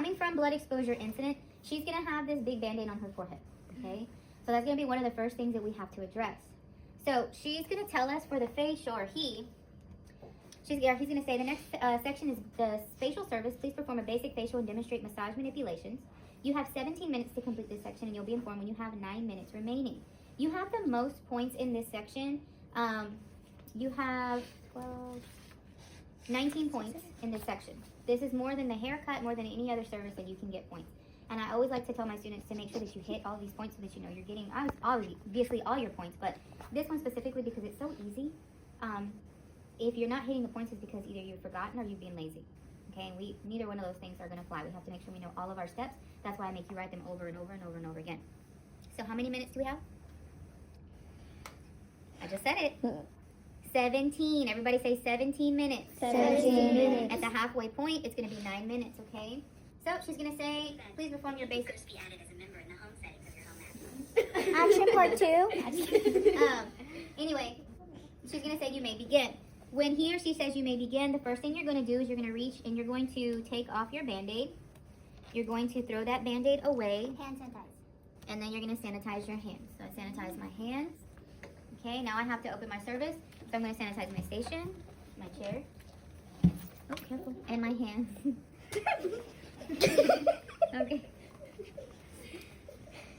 coming from blood exposure incident, she's going to have this big band-aid on her forehead, okay? So that's going to be one of the first things that we have to address. So she's going to tell us for the facial, or he's going to say the next section is the facial service. Please perform a basic facial and demonstrate massage manipulations. You have 17 minutes to complete this section, and you'll be informed when you have 9 minutes remaining. You have the most points in this section. You have 19 points in this section. This is more than the haircut, more than any other service that you can get points. And I always like to tell my students to make sure that you hit all these points so that you know you're getting obviously all your points, but this one specifically because it's so easy. If you're not hitting the points, it's because either you've forgotten or you've been lazy. Okay, and neither one of those things are going to fly. We have to make sure we know all of our steps. That's why I make you write them over and over and over and over again. So how many minutes do we have? I just said it. 17. Everybody say 17 minutes. 17 minutes. At the halfway point, it's going to be 9 minutes, okay? So she's going to say, please perform your basic. Be added as a member in the home settings of your home app. Action part 2. Anyway, she's going to say you may begin. When he or she says you may begin, the first thing you're going to do is you're going to reach and you're going to take off your Band-Aid. You're going to throw that Band-Aid away. Hand sanitize. And then you're going to sanitize your hands. So I sanitize my hands. Okay, now I have to open my service. So I'm going to sanitize my station, my chair. Oh, careful. And my hands. Okay.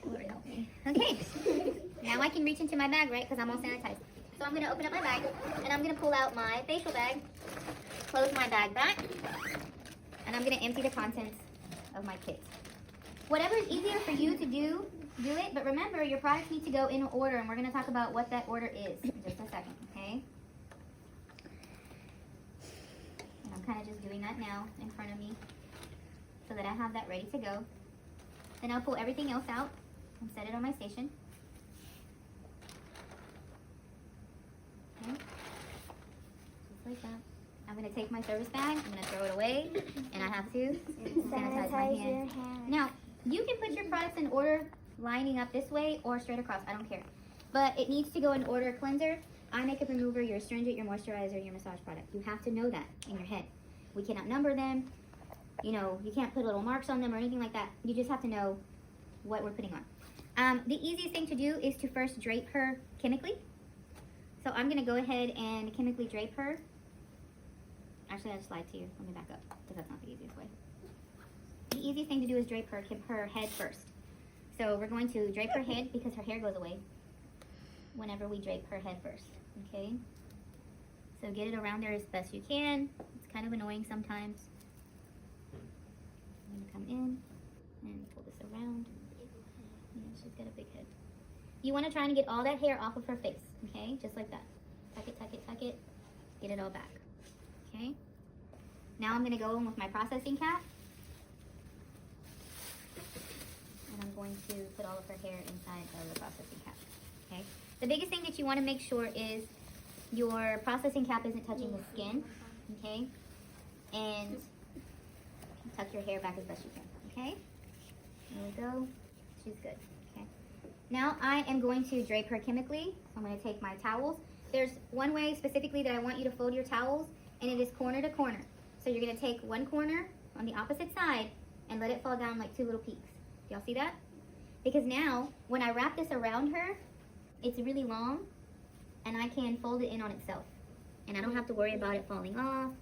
Lord help me. Okay. Now I can reach into my bag, right? Because I'm all sanitized. So I'm going to open up my bag, and I'm going to pull out my facial bag, close my bag back, and I'm going to empty the contents of my kit. Whatever is easier for you to do it, but remember, your products need to go in order, and we're going to talk about what that order is in just a second, okay? And I'm kind of just doing that now in front of me so that I have that ready to go. Then I'll pull everything else out and set it on my station. Okay. Just like that. I'm going to take my service bag, I'm going to throw it away, and I have to sanitize my hands. Now, you can put your products in order lining up this way or straight across, I don't care. But it needs to go in order: cleanser, eye makeup remover, your astringent, your moisturizer, your massage product. You have to know that in your head. We cannot number them. You know, you can't put little marks on them or anything like that. You just have to know what we're putting on. The easiest thing to do is to first drape her chemically. So I'm going to go ahead and chemically drape her. Actually, I just lied to you. Let me back up because that's not the easiest way. The easiest thing to do is drape her head first. So we're going to drape her head because her hair goes away whenever we drape her head first, okay? So get it around there as best you can. It's kind of annoying sometimes. I'm gonna come in and pull this around. Yeah, she's got a big head. You wanna try and get all that hair off of her face, okay? Just like that. Tuck it, tuck it, tuck it. Get it all back, okay? Now I'm gonna go in with my processing cap. And I'm going to put all of her hair inside of the processing cap, okay? The biggest thing that you want to make sure is your processing cap isn't touching the skin, okay? And tuck your hair back as best you can, okay? There we go. She's good, okay? Now I am going to drape her chemically. I'm going to take my towels. There's one way specifically that I want you to fold your towels, and it is corner to corner. So you're going to take one corner on the opposite side and let it fall down like two little peaks. Y'all see that? Because now, when I wrap this around her, it's really long, and I can fold it in on itself. And I don't have to worry about it falling off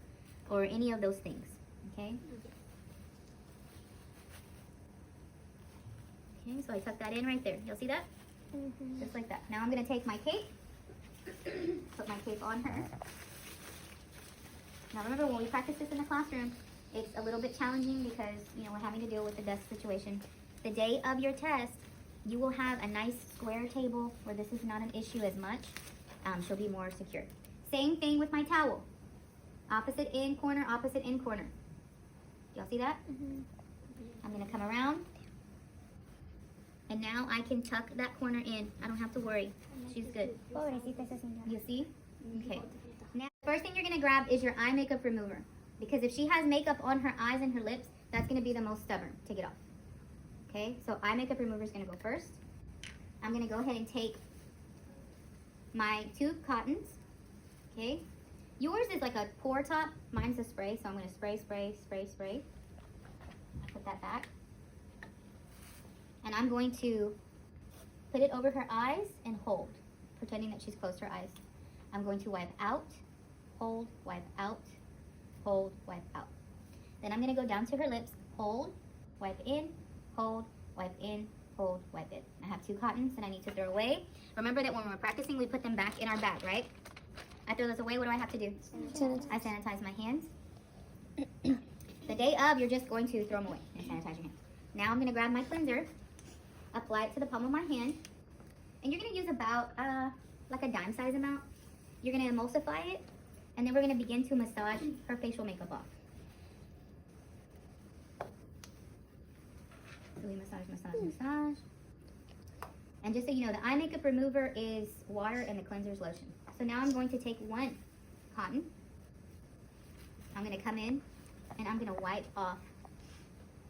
or any of those things, okay? Okay, so I tuck that in right there. You'll see that? Just like that. Now I'm going to take my cape, put my cape on her. Now remember, when we practice this in the classroom, it's a little bit challenging because, you know, we're having to deal with the desk situation. The day of your test, you will have a nice square table where this is not an issue as much. She'll be more secure. Same thing with my towel. Opposite end corner, opposite end corner. Y'all see that? I'm going to come around. And now I can tuck that corner in. I don't have to worry. She's good. You see? Okay. Now, the first thing you're going to grab is your eye makeup remover. Because if she has makeup on her eyes and her lips, that's going to be the most stubborn to get off. Okay, so eye makeup remover is going to go first. I'm going to go ahead and take my tube cottons. Okay, yours is like a pour top. Mine's a spray, so I'm going to spray, spray, spray, spray. Put that And I'm going to put it over her eyes and hold, pretending that she's closed her eyes. I'm going to wipe out, hold, wipe out, hold, wipe out. Then I'm going to go down to her lips, hold, wipe in, hold, wipe in, hold, wipe in. I have 2 cottons that I need to throw away. Remember that when we're practicing, we put them back in our bag, right? I throw those away, what do I have to do? I sanitize my hands. The day of, you're just going to throw them away and sanitize your hands. Now I'm going to grab my cleanser, apply it to the palm of my hand, and you're going to use about like a dime size amount. You're going to emulsify it, and then we're going to begin to massage her facial makeup off. So we massage, massage, massage. And just so you know, the eye makeup remover is water and the cleanser is lotion. So now I'm going to take 1 cotton. I'm going to come in and I'm going to wipe off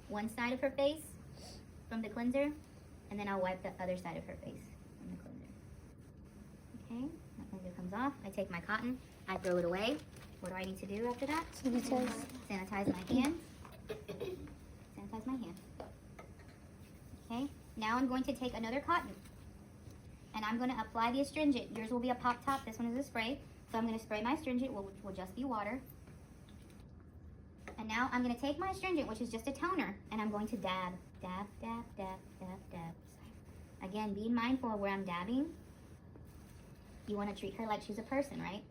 one side of her face from the cleanser, and then I'll wipe the other side of her face from the cleanser. Okay, that cleanser comes off. I take my cotton, I throw it away. What do I need to do after that? Sanitize my hands. Sanitize my hands. Okay, now I'm going to take another cotton and I'm going to apply the astringent. Yours will be a pop top, this one is a spray. So I'm going to spray my astringent, which will just be water. And now I'm going to take my astringent, which is just a toner, and I'm going to dab, dab, dab, dab, dab, dab. Again, being mindful of where I'm dabbing. You want to treat her like she's a person, right?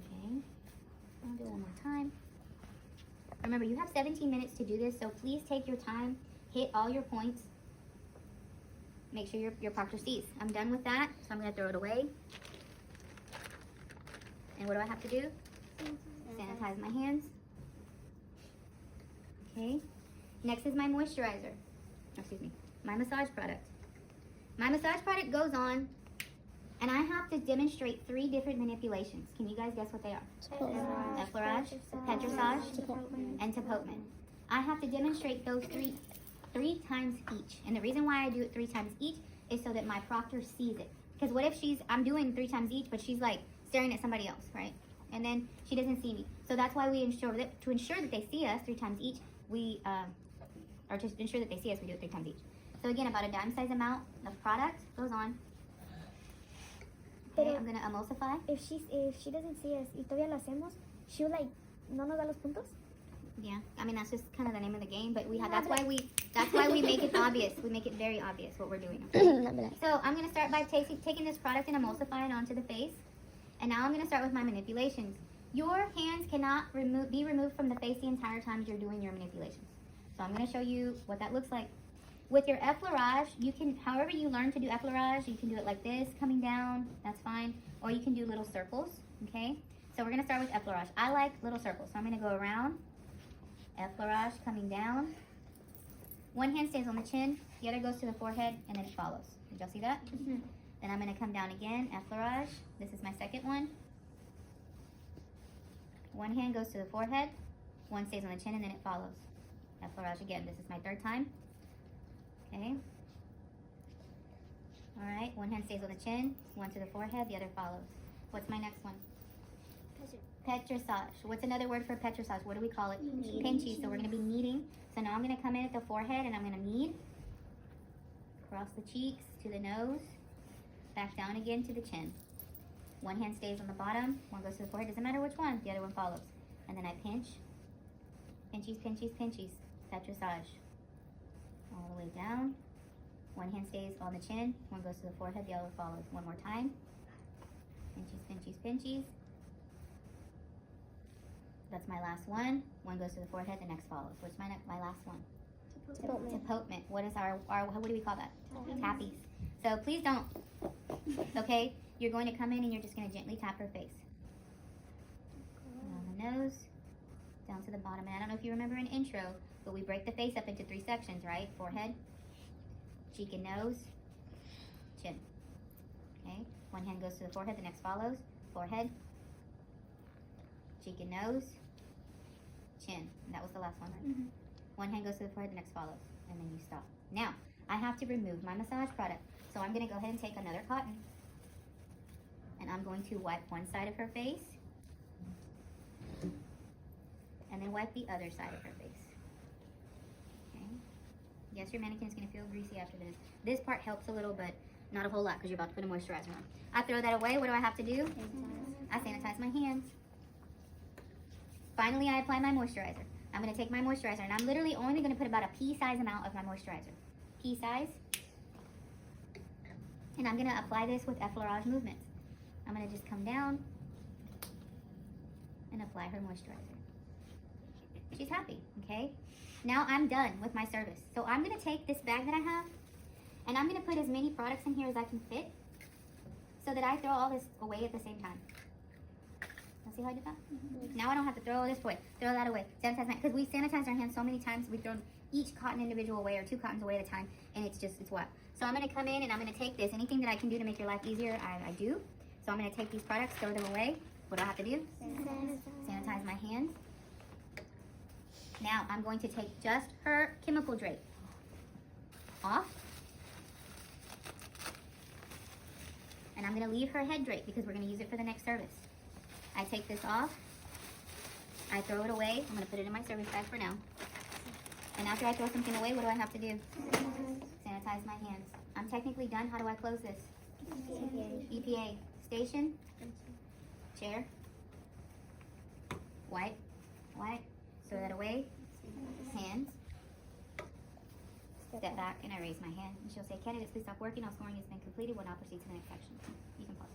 Okay, I'll do it one more time. Remember, you have 17 minutes to do this, so please take your time, hit all your points. Make sure your proctor sees. I'm done with that, so I'm going to throw it away. And what do I have to do? Sanitize my hands. Okay. Next is my moisturizer. Excuse me. My massage product. My massage product goes on, and I have to demonstrate 3 different manipulations. Can you guys guess what they are? Effleurage, petrissage, and tapotement. I have to demonstrate those three times each. And the reason why I do it 3 times each is so that my proctor sees it. Because what if I'm doing 3 times each, but she's like staring at somebody else, right? And then she doesn't see me. So that's why we ensure that, to ensure that they see us 3 times each, or to ensure that they see us, we do it 3 times each. So again, about a dime size amount of product goes on. Okay, I'm gonna emulsify. If she doesn't see us y todavía lo hacemos, she'll like no nos da los puntos. Yeah, I mean that's just kind of the name of the game, but that's why we make it obvious. We make it very obvious what we're doing. Okay? So I'm gonna start by taking this product and emulsifying it onto the face, and now I'm gonna start with my manipulations. Your hands cannot be removed from the face the entire time you're doing your manipulations. So I'm gonna show you what that looks like. With your effleurage, you can, however you learn to do effleurage, you can do it like this, coming down, that's fine, or you can do little circles. Okay. So we're gonna start with effleurage. I like little circles, so I'm gonna go around. Effleurage coming down. One hand stays on the chin, the other goes to the forehead, and then it follows. Did y'all see that? Mm-hmm. Then I'm going to come down again, effleurage. This is my second one. One hand goes to the forehead, one stays on the chin, and then it follows. Effleurage again. This is my 3rd time. Okay. All right, one hand stays on the chin, one to the forehead, the other follows. What's my next one? Petrissage. What's another word for petrissage? What do we call it? Pinchy. So we're going to be kneading. So now I'm going to come in at the forehead and I'm going to knead. Across the cheeks to the nose. Back down again to the chin. One hand stays on the bottom. One goes to the forehead. Doesn't matter which one. The other one follows. And then I pinch. Pinchies, pinchies, pinchies. Petrissage. All the way down. One hand stays on the chin. One goes to the forehead. The other follows. One more time. Pinchies, pinchies, pinchies. That's my last one. One goes to the forehead, the next follows. What's my last one? Tapotement. What is our what do we call that? Tappies. So please don't. Okay? You're going to come in and you're just going to gently tap her face. On the nose, down to the bottom. And I don't know if you remember an intro, but we break the face up into 3 sections, right? Forehead, cheek and nose, chin. Okay? One hand goes to the forehead, the next follows. Forehead, cheek and nose, chin. And that was the last one, right? Mm-hmm. One hand goes to the forehead, the next follows. And then you stop. Now, I have to remove my massage product. So I'm going to go ahead and take another cotton. And I'm going to wipe one side of her face. And then wipe the other side of her face. Okay? Yes, your mannequin is going to feel greasy after this. This part helps a little, but not a whole lot because you're about to put a moisturizer on. I throw that away. What do I have to do? I sanitize my hands. Finally, I apply my moisturizer. I'm going to take my moisturizer, and I'm literally only going to put about a pea-size amount of my moisturizer. Pea-size. And I'm going to apply this with effleurage movements. I'm going to just come down and apply her moisturizer. She's happy, okay? Now I'm done with my service. So I'm going to take this bag that I have, and I'm going to put as many products in here as I can fit so that I throw all this away at the same time. You see how I did that? Now I don't have to throw all this away. Throw that away. Sanitize my, because we sanitize our hands so many times, we've thrown each cotton individual away or 2 cottons away at a time, and it's wet. So I'm going to come in and I'm going to take this. Anything that I can do to make your life easier, I do. So I'm going to take these products, throw them away. What do I have to do? Sanitize my hands. Now I'm going to take just her chemical drape off. And I'm going to leave her head drape because we're going to use it for the next service. I take this off. I throw it away. I'm going to put it in my service bag for now. And after I throw something away, what do I have to do? Sanitize my hands. I'm technically done. How do I close this? EPA. Station. Chair. Wipe. Wipe. Throw that away. Hands. Step back and I raise my hand. And she'll say, candidates, please stop working. All scoring has been completed. We'll now proceed to the next section. You can pause.